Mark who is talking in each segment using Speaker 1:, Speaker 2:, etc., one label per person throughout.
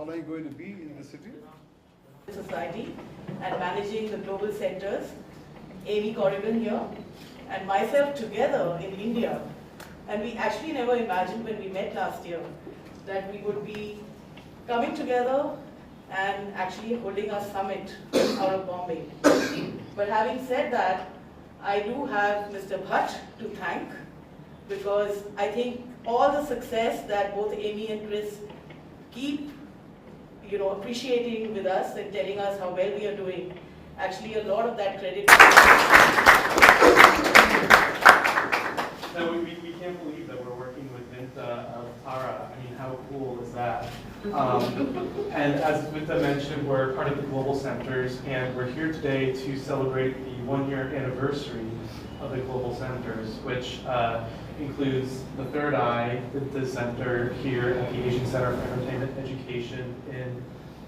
Speaker 1: long are you going to be in the city?
Speaker 2: Society and managing the global centers, Amy Corrigan here, and myself together in India. And we actually never imagined when we met last year that we would be coming together and actually holding a summit out of Bombay. But having said that, I do have Mr. Bhatt to thank, because I think all the success that both Amy and Chris keep appreciating with us and telling us how well we are doing, actually a lot of that credit.
Speaker 3: No, we can't believe that we're working with Vinta of Tara. I mean, how cool is that? And as Vinta mentioned, we're part of the Global Centers, and we're here today to celebrate the 1-year anniversary of the Global Centers, which includes the Third Eye, the center here at the Asian Center for Entertainment Education in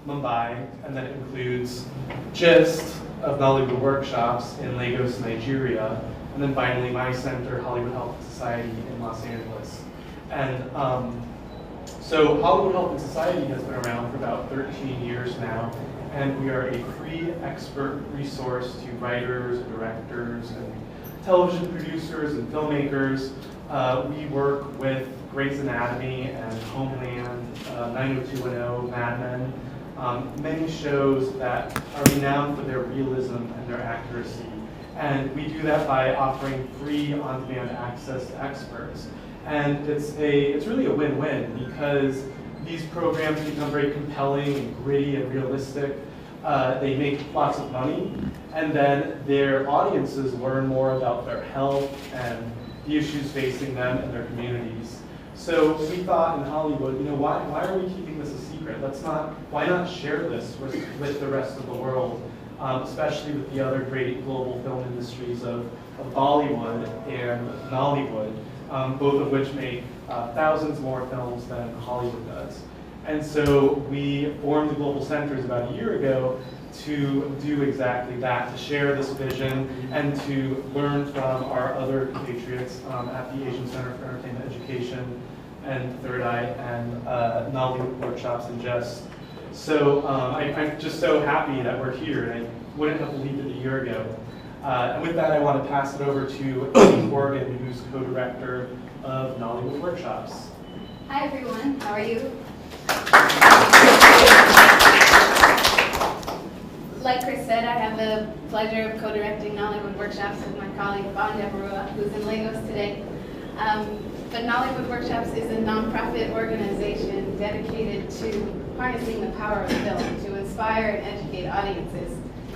Speaker 3: Mumbai, and then it includes GIST of Nollywood Workshops in Lagos, Nigeria, and then finally my center, Hollywood Health and Society in Los Angeles. And so Hollywood Health and Society has been around for about 13 years now, and we are a free expert resource to writers, directors, and television producers and filmmakers. We work with Grey's Anatomy and Homeland, 90210, Mad Men, many shows that are renowned for their realism and their accuracy. And we do that by offering free on-demand access to experts. And it's really a win-win, because these programs become very compelling and gritty and realistic. They make lots of money, and then their audiences learn more about their health and the issues facing them and their communities. So we thought in Hollywood, why are we keeping this a secret? Why not share this with the rest of the world, especially with the other great global film industries of Bollywood and Nollywood, both of which make thousands more films than Hollywood does. And so we formed the Global Centers about a year ago to do exactly that, to share this vision and to learn from our other compatriots at the Asian Center for Entertainment Education and Third Eye and Nollywood Workshops and GIST. So I'm just so happy that we're here, and I wouldn't have believed it a year ago. And with that, I want to pass it over to Amy Corrigan, who's co-director of Nollywood Workshops.
Speaker 4: Hi everyone, how are you? Like Chris said, I have the pleasure of co-directing Nollywood Workshops with my colleague Bhath, who's in Lagos today. But Nollywood Workshops is a nonprofit organization dedicated to harnessing the power of film to inspire and educate audiences.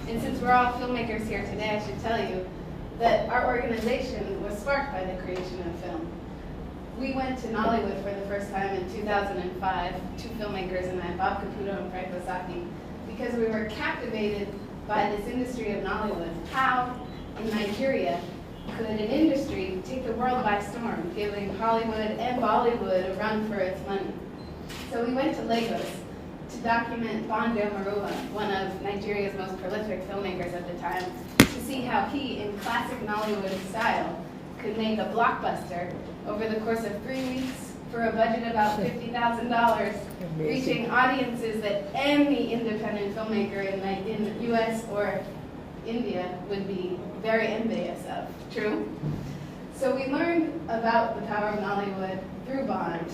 Speaker 4: And since we're all filmmakers here today, I should tell you that our organization was sparked by the creation of film. We went to Nollywood for the first time in 2005, two filmmakers and I, Bob Caputo and Frank Wasaki, because we were captivated by this industry of Nollywood. How, in Nigeria, could an industry take the world by storm, giving Hollywood and Bollywood a run for its money? So we went to Lagos to document Bhath, one of Nigeria's most prolific filmmakers at the time, to see how he, in classic Nollywood style, could make a blockbuster over the course of 3 weeks for a budget of about $50,000, reaching audiences that any independent filmmaker in the US or India would be very envious of. True? So we learned about the power of Nollywood through Bond.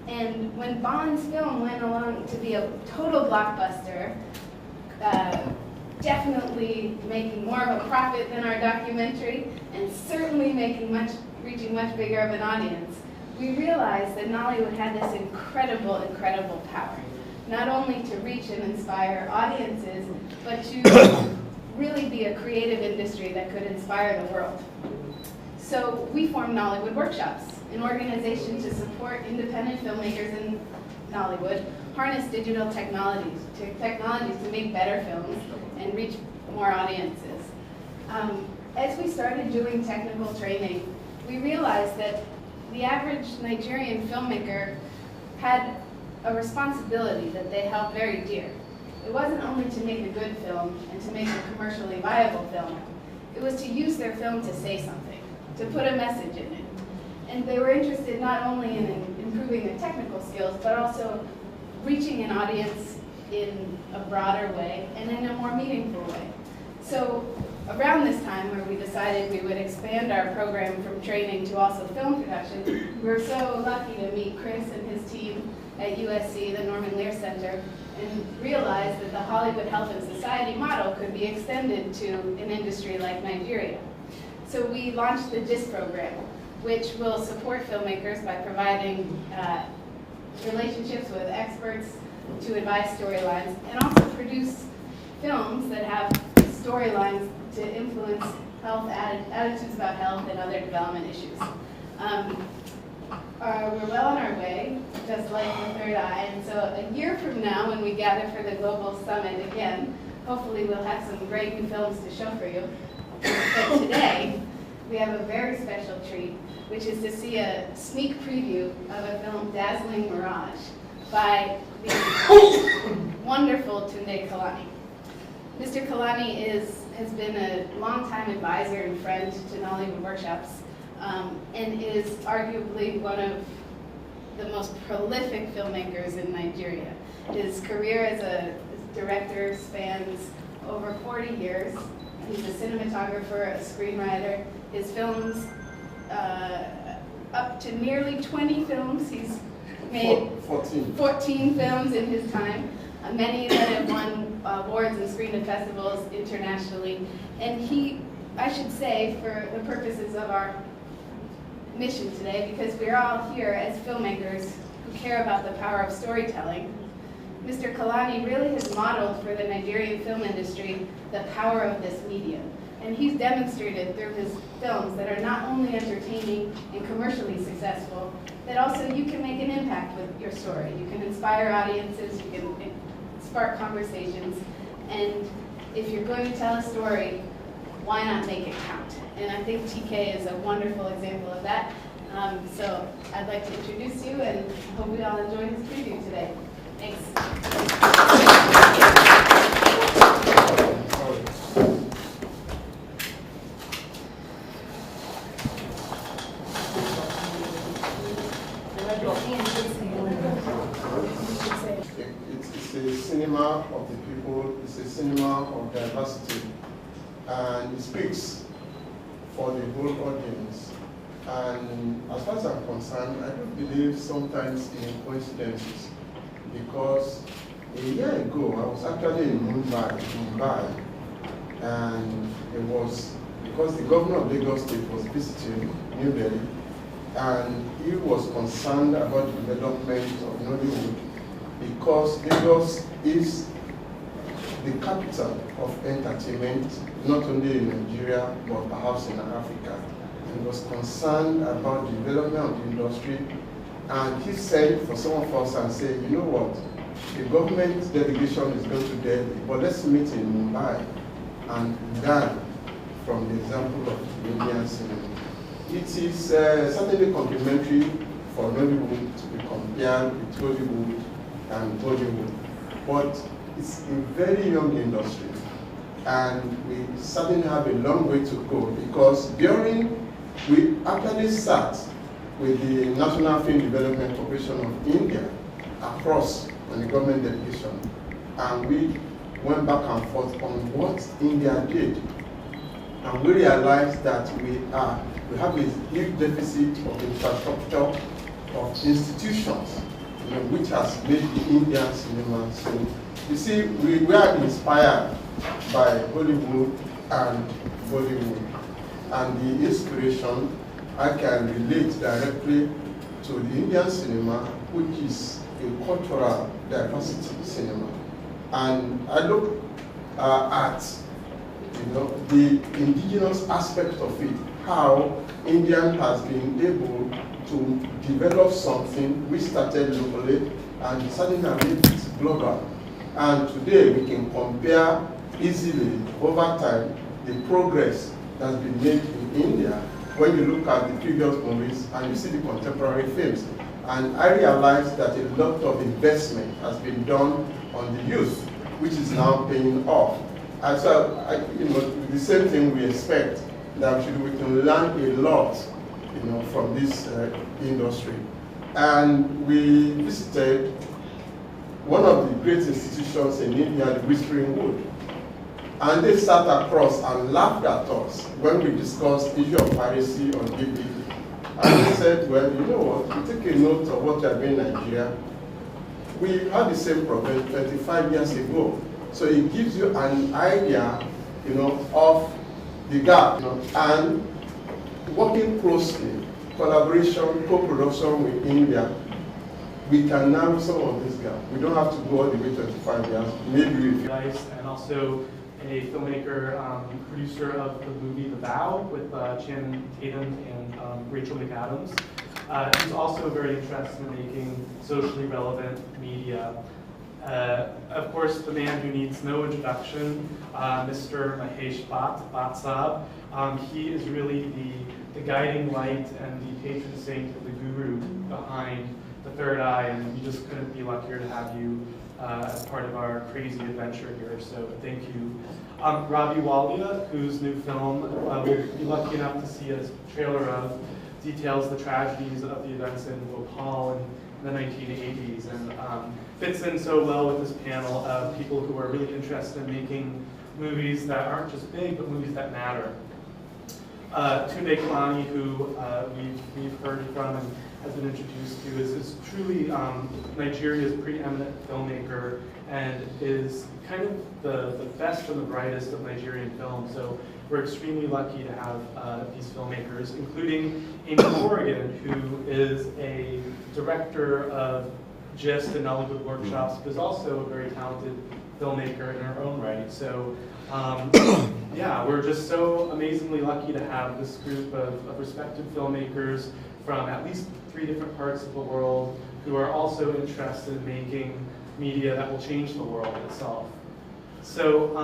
Speaker 4: And when Bond's film went along to be a total blockbuster, definitely making more of a profit than our documentary, and certainly reaching much bigger of an audience, we realized that Nollywood had this incredible, incredible power. Not only to reach and inspire audiences, but to really be a creative industry that could inspire the world. So we formed Nollywood Workshops, an organization to support independent filmmakers in Nollywood, harness digital technologies to make better films and reach more audiences. As we started doing technical training, we realized that the average Nigerian filmmaker had a responsibility that they held very dear. It wasn't only to make a good film and to make a commercially viable film. It was to use their film to say something, to put a message in it. And they were interested not only in improving their technical skills, but also reaching an audience in a broader way and in a more meaningful way. So around this time where we decided we would expand our program from training to also film production, we were so lucky to meet Chris and his team at USC, the Norman Lear Center, and realized that the Hollywood Health and Society model could be extended to an industry like Nigeria. So we launched the GIST program, which will support filmmakers by providing relationships with experts to advise storylines, and also produce films that have storylines to influence health, attitudes about health and other development issues. We're well on our way, just like the Third Eye, and so a year from now when we gather for the Global Summit again, hopefully we'll have some great new films to show for you. But today, we have a very special treat, which is to see a sneak preview of a film, Dazzling Mirage, by the wonderful Tunde Kalani. Mr. Kalani has been a longtime advisor and friend to Nollywood Workshops, and is arguably one of the most prolific filmmakers in Nigeria. His career as a director spans over 40 years. He's a cinematographer, a screenwriter. His films, up to nearly 20 films. He's made 14 films in his time, many that have won awards and screened at festivals internationally. And he, I should say, for the purposes of our mission today, because we're all here as filmmakers who care about the power of storytelling, Mr. Kalani really has modeled for the Nigerian film industry the power of this medium. And he's demonstrated through his films that are not only entertaining and commercially successful, that also you can make an impact with your story. You can inspire audiences, you can spark conversations, and if you're going to tell a story, why not make it count? And I think TK is a wonderful example of that. So I'd like to introduce you and hope we all enjoy his preview today. Thanks.
Speaker 1: It's a cinema of the people, it's a cinema of diversity, and it speaks for the whole audience. And as far as I'm concerned, I don't believe sometimes in coincidences, because a year ago I was actually in Mumbai, and it was because the governor of Lagos State was visiting New Delhi, and he was concerned about the development of Nollywood, because Lagos is the capital of entertainment, not only in Nigeria, but perhaps in Africa. And was concerned about the development of the industry. And he said for some of us and said, you know what, the government delegation is going to Delhi, but let's meet in Mumbai and learn from the example of the Indian cinema. It is certainly complimentary for Nollywood to be compared with Hollywood and Bollywood, but it's a very young industry, and we certainly have a long way to go, because we actually sat with the National Film Development Corporation of India across on the government delegation, and we went back and forth on what India did, and we realized that we have a huge deficit of infrastructure, of institutions, which has made the Indian cinema. So you see, we are inspired by Hollywood and Bollywood, and the inspiration I can relate directly to the Indian cinema, which is a cultural diversity cinema. And I look at the indigenous aspect of it, how India has been able to develop something which started locally and suddenly made it global. And today we can compare easily over time the progress that's been made in India when you look at the previous movies and you see the contemporary films. And I realized that a lot of investment has been done on the youth, which is now paying off. And so, the same thing we expect, that we can learn a lot, from this industry. And we visited one of the great institutions in India, the Whispering Wood. And they sat across and laughed at us when we discussed issue of piracy on DVD. And they said, well, you know what, we take a note of what we are doing in Nigeria. We had the same problem 25 years ago. So it gives you an idea, of the gap, and working closely, collaboration, co-production with India, we can narrow some of this gap. We don't have to go all the way 25 years, maybe if
Speaker 3: Nice, and also a filmmaker, producer of the movie The Vow with Channing Tatum and Rachel McAdams. He's also very interested in making socially relevant media. Of course, the man who needs no introduction, Mr. Mahesh Bhatt. He is really the guiding light and the patron saint of the guru behind The Third Eye, and we just couldn't be luckier to have you as part of our crazy adventure here, so thank you. Ravi Walia, whose new film we'll be lucky enough to see a trailer of, details the tragedies of the events in Bhopal in the 1980s, and fits in so well with this panel of people who are really interested in making movies that aren't just big, but movies that matter. Tunde Kalani, who we've heard from and has been introduced to, is truly Nigeria's preeminent filmmaker and is kind of the best and the brightest of Nigerian film. So we're extremely lucky to have these filmmakers, including Amy Corrigan, who is a director of GIST and Nollywood workshops, but is also a very talented filmmaker in her own right. So yeah, we're just so amazingly lucky to have this group of respected filmmakers from at least 3 different parts of the world who are also interested in making media that will change the world itself. So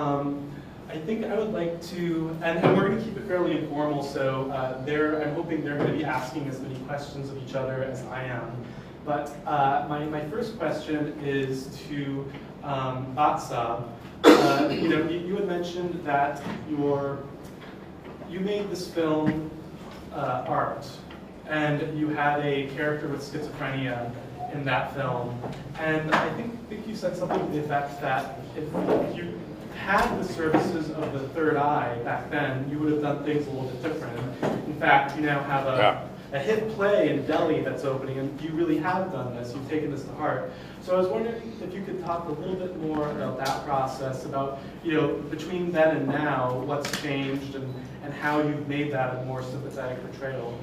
Speaker 3: I think I would like to, and we're going to keep it fairly informal, so I'm hoping they're going to be asking as many questions of each other as I am. But my first question is to Bhatt. You had mentioned that you made this film art, and you had a character with schizophrenia in that film. And I think you said something to the effect that if you had the services of the Third Eye back then, you would have done things a little bit different. In fact, you now have a hit play in Delhi that's opening, and you really have done this. You've taken this to heart. So I was wondering if you could talk a little bit more about that process, about, between then and now, what's changed and how you've made that a more sympathetic portrayal.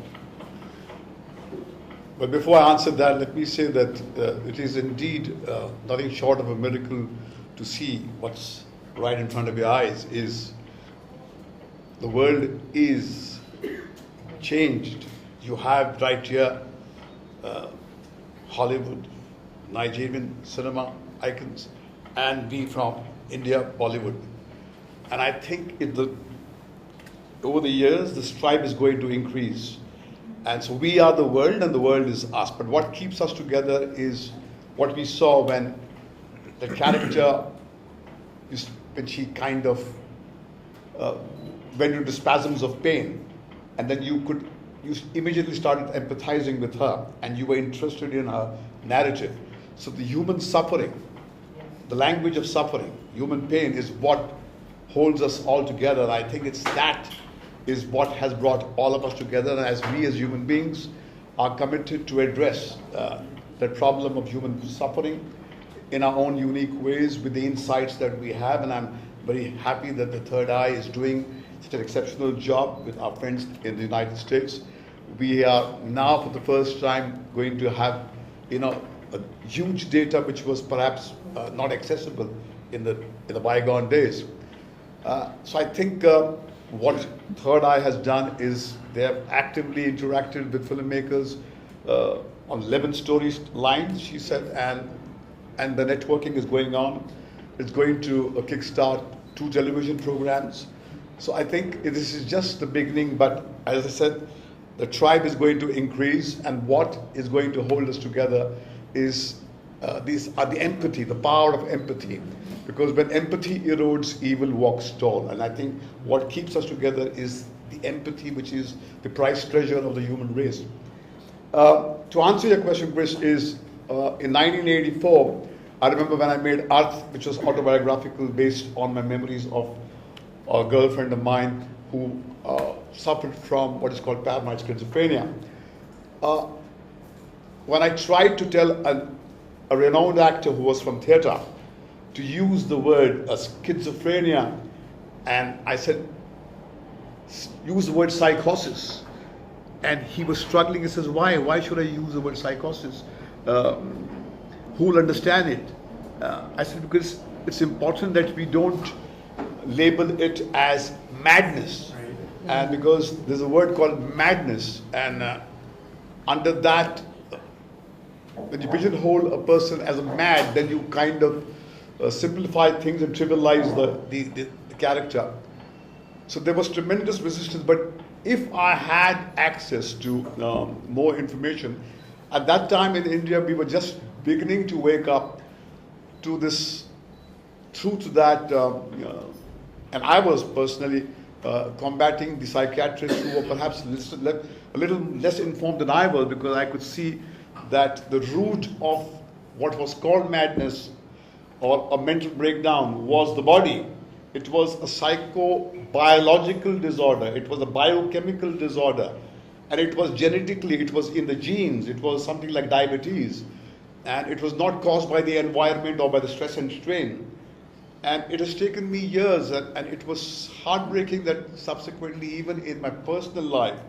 Speaker 5: But before I answer that, let me say that it is indeed nothing short of a miracle to see what's right in front of your eyes. Is the world is changed. You have right here Hollywood, Nigerian cinema icons, and we from India, Bollywood. And I think over the years, the stripe is going to increase. And so we are the world and the world is us. But what keeps us together is what we saw when the character, when she kind of went into spasms of pain, and then you immediately started empathizing with her, and you were interested in her narrative. So the human suffering, the language of suffering, human pain is what holds us all together. And I think that is what has brought all of us together. And as we as human beings are committed to address the problem of human suffering in our own unique ways with the insights that we have. And I'm very happy that the Third Eye is doing such an exceptional job with our friends in the United States. We are now for the first time going to have, a huge data which was perhaps not accessible in the bygone days. So I think what Third Eye has done is they have actively interacted with filmmakers on 11 storylines, she said, and the networking is going on. It's going to kickstart 2 television programs. So I think this is just the beginning, but as I said, the tribe is going to increase, and what is going to hold us together is the empathy, the power of empathy. Because when empathy erodes, evil walks tall. And I think what keeps us together is the empathy, which is the prized treasure of the human race. To answer your question, Chris, is in 1984, I remember when I made Art, which was autobiographical based on my memories of a girlfriend of mine who suffered from what is called paranoid schizophrenia. When I tried to tell a renowned actor who was from theatre to use the word schizophrenia, and I said, use the word psychosis. And he was struggling. He says, why? Why should I use the word psychosis? Who will understand it? I said, because it's important that we don't label it as madness.
Speaker 3: Right.
Speaker 5: And because there's a word called madness, and under that, when you pigeonhole a person as a mad, then you kind of simplify things and trivialize the character. So there was tremendous resistance, but if I had access to more information, at that time in India we were just beginning to wake up to this truth that, and I was personally combating the psychiatrists who were perhaps a little less informed than I was, because I could see that the root of what was called madness or a mental breakdown was the body. It was a psychobiological disorder. It was a biochemical disorder. And it was genetically, it was in the genes. It was something like diabetes. And it was not caused by the environment or by the stress and strain. And it has taken me years, and it was heartbreaking that subsequently, even in my personal life,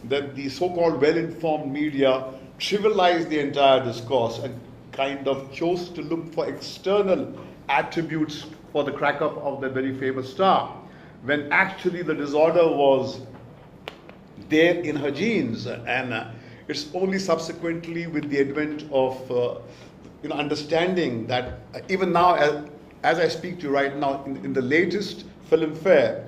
Speaker 5: that the so-called well-informed media trivialized the entire discourse and kind of chose to look for external attributes for the crack up of the very famous star, when actually the disorder was there in her genes. And it's only subsequently with the advent of understanding that even now, as I speak to you right now, in the latest film fair,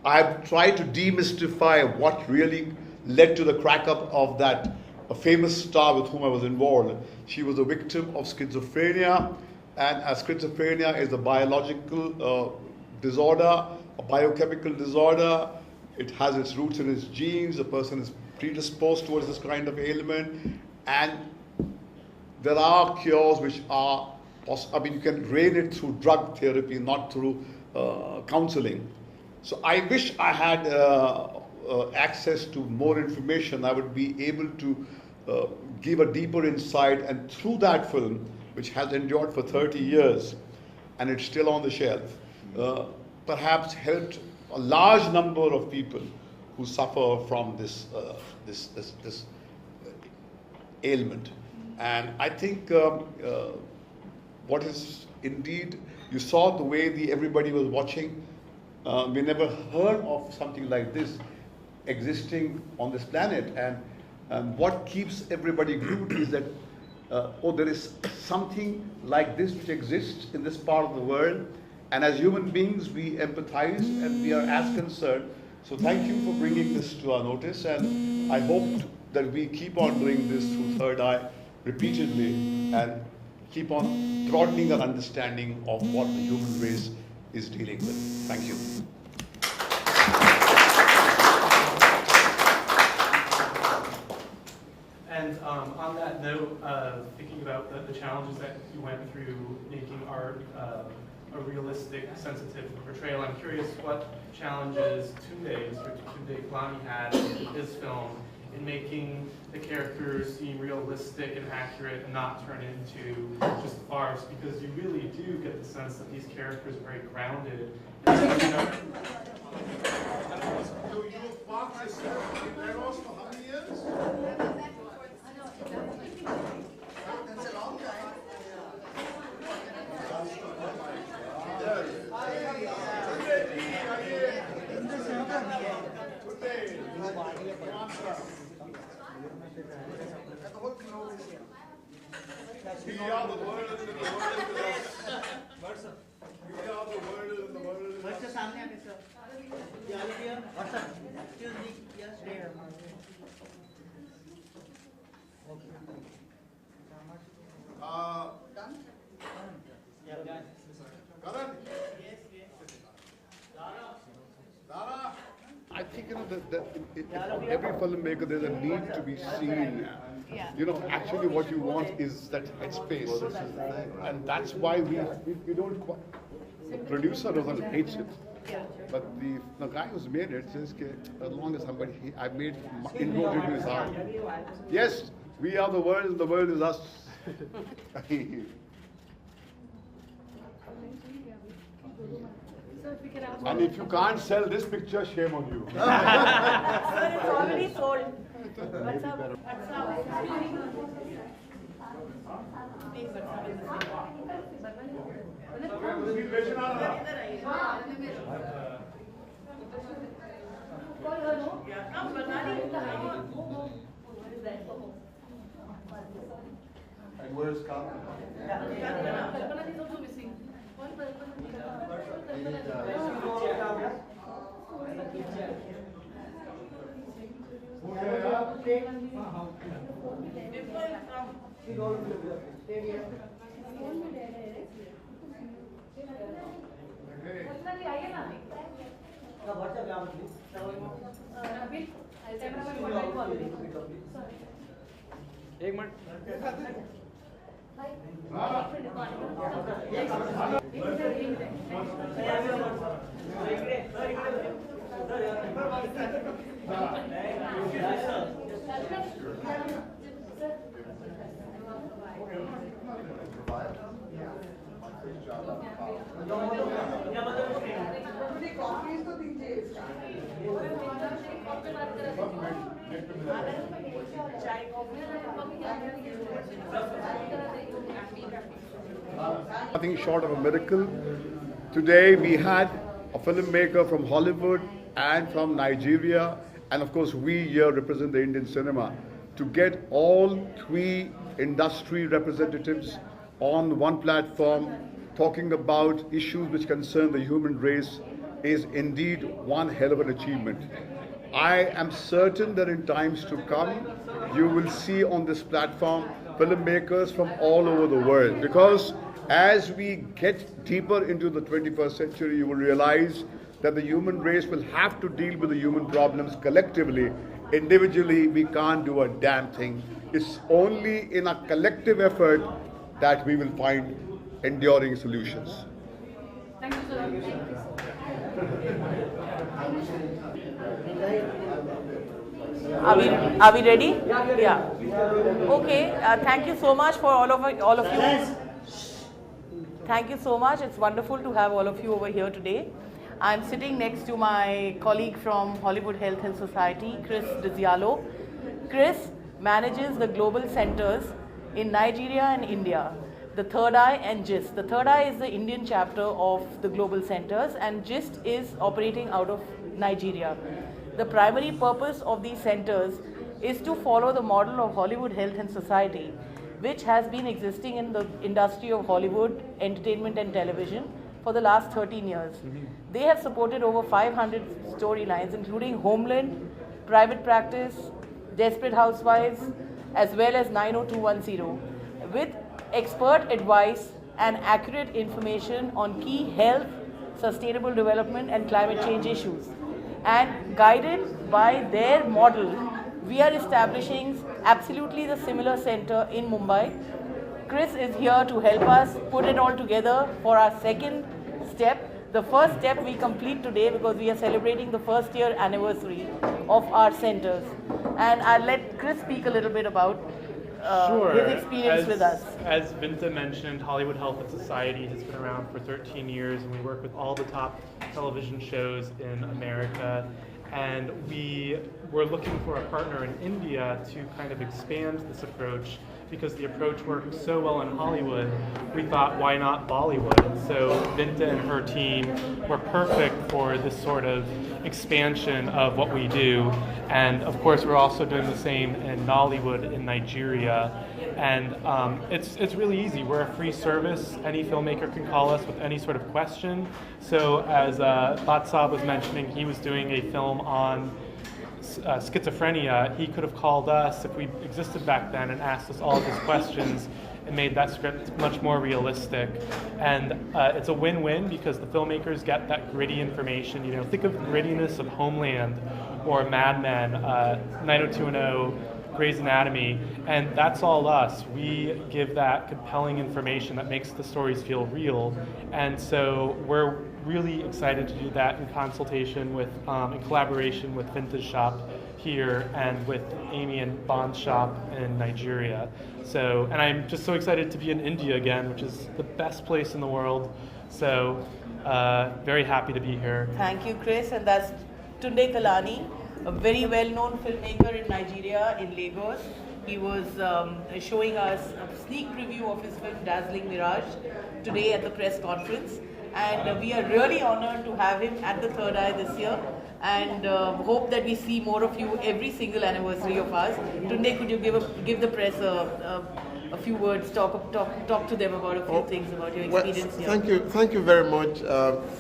Speaker 5: I've tried to demystify what really led to the crack up of that famous star with whom I was involved. She was a victim of schizophrenia, and schizophrenia is a biological disorder, a biochemical disorder. It has its roots in its genes. The person is predisposed towards this kind of ailment, and there are cures which are possible. I mean, you can drain it through drug therapy, not through counseling. So I wish I had access to more information. I would be able to give a deeper insight, and through that film, which has endured for 30 years, and it's still on the shelf, perhaps helped a large number of people who suffer from this ailment. And I think what is indeed, you saw the way everybody was watching. We never heard of something like this existing on this planet, and what keeps everybody glued is that there is something like this which exists in this part of the world, and as human beings we empathize and we are as concerned. So thank you for bringing this to our notice, and I hope that we keep on doing this through Third Eye repeatedly and keep on broadening our understanding of what the human race is dealing with. Thank you.
Speaker 3: And on that note, thinking about the challenges that you went through making art a realistic, sensitive portrayal, I'm curious what challenges Tunde Kalani had in his film in making the characters seem realistic and accurate and not turn into just farce, because you really do get the sense that these characters are very grounded. And, you know,
Speaker 5: think every filmmaker there's a need to be seen. Actually, what you want is that headspace, and that's why we don't. The producer doesn't hates it, but the guy who's made it says, as long as I made inroads into his heart. Yes, we are the world, and the world is us. And if you can't sell this picture, shame on you.
Speaker 2: Sir, it's already sold. What's up?
Speaker 1: And where's Kapil?
Speaker 3: एक minute
Speaker 5: Nothing short of a miracle. Today we had a filmmaker from Hollywood and from Nigeria, and of course we here represent the Indian cinema, to get all three industry representatives on one platform talking about issues which concern the human race is indeed one hell of an achievement. I am certain that in times to come, you will see on this platform filmmakers from all over the world, because as we get deeper into the 21st century, you will realize that the human race will have to deal with the human problems collectively. Individually, we can't do a damn thing. It's only in a collective effort that we will find enduring solutions.
Speaker 4: Thank you, sir.
Speaker 2: Are we ready? Yeah. Okay. Thank you so much for all of you. Thank you so much. It's wonderful to have all of you over here today. I'm sitting next to my colleague from Hollywood Health and Society, Chris Dizialo. Chris manages the global centers in Nigeria and India, the Third Eye and GIST. The Third Eye is the Indian chapter of the global centers, and GIST is operating out of Nigeria. The primary purpose of these centers is to follow the model of Hollywood Health and Society, which has been existing in the industry of Hollywood, entertainment and television for the last 13 years. They have supported over 500 storylines, including Homeland, Private Practice, Desperate Housewives, as well as 90210, with expert advice and accurate information on key health, sustainable development and climate change issues. And guided by their model, we are establishing absolutely the similar center in Mumbai. Chris is here to help us put it all together for our second step. The first step we complete today because we are celebrating the first year anniversary of our centers. And I'll let Chris speak a little bit about his experience with us.
Speaker 3: As Vinta mentioned, Hollywood Health and Society has been around for 13 years, and we work with all the top television shows in America. And we were looking for a partner in India to kind of expand this approach, because the approach worked so well in Hollywood, we thought, why not Bollywood? So Vinta and her team were perfect for this sort of expansion of what we do. And of course, we're also doing the same in Nollywood in Nigeria. And it's really easy. We're a free service. Any filmmaker can call us with any sort of question. So as Bhath was mentioning, he was doing a film on schizophrenia. He could have called us if we existed back then and asked us all of his questions, It made that script much more realistic. And it's a win-win because the filmmakers get that gritty information. You know, think of the grittiness of Homeland or Mad Men, 90210, Grey's Anatomy, and that's all us. We give that compelling information that makes the stories feel real, and so we're really excited to do that in consultation with, in collaboration with Vintage Shop here and with Amy and Bond's shop in Nigeria. So, and I'm just so excited to be in India again, which is the best place in the world. So, very happy to be here.
Speaker 2: Thank you, Chris, and that's Tunde Kalani, a very well-known filmmaker in Nigeria, in Lagos. He was showing us a sneak preview of his film Dazzling Mirage today at the press conference. And we are really honored to have him at the Third Eye this year, and hope that we see more of you every single anniversary of ours. Tunde, could you give the press a few words, talk to them about a few things about your experience here?
Speaker 1: Thank you very much.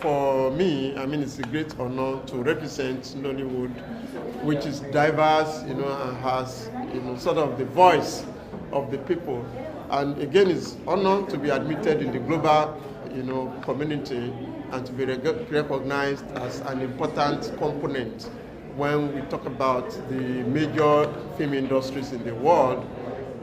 Speaker 1: For me, I mean, it's a great honor to represent Nollywood, which is diverse, you know, and has, you know, sort of the voice of the people. And again, it's honor to be admitted in the global, you know, community and to be recognized as an important component when we talk about the major film industries in the world.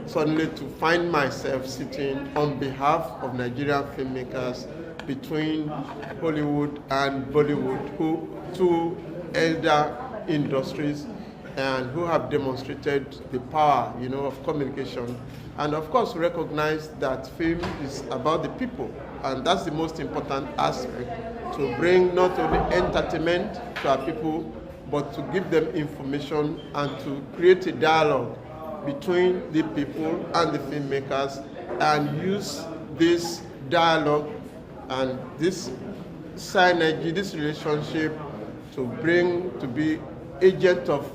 Speaker 1: Suddenly to find myself sitting on behalf of Nigerian filmmakers between Hollywood and Bollywood, two elder industries and who have demonstrated the power, you know, of communication. And of course, recognize that film is about the people, and that's the most important aspect, to bring not only entertainment to our people, but to give them information and to create a dialogue between the people and the filmmakers, and use this dialogue and this synergy, this relationship, to be agent of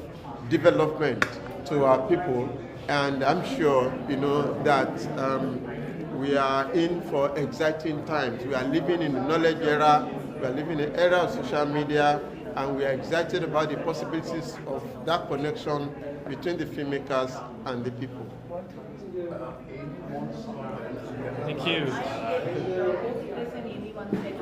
Speaker 1: development to our people. And I'm sure, you know, that we are in for exciting times. We are living in the knowledge era, we are living in an era of social media, and we are excited about the possibilities of that connection between the filmmakers and the people.
Speaker 3: Thank you.
Speaker 2: Chris and Amy once said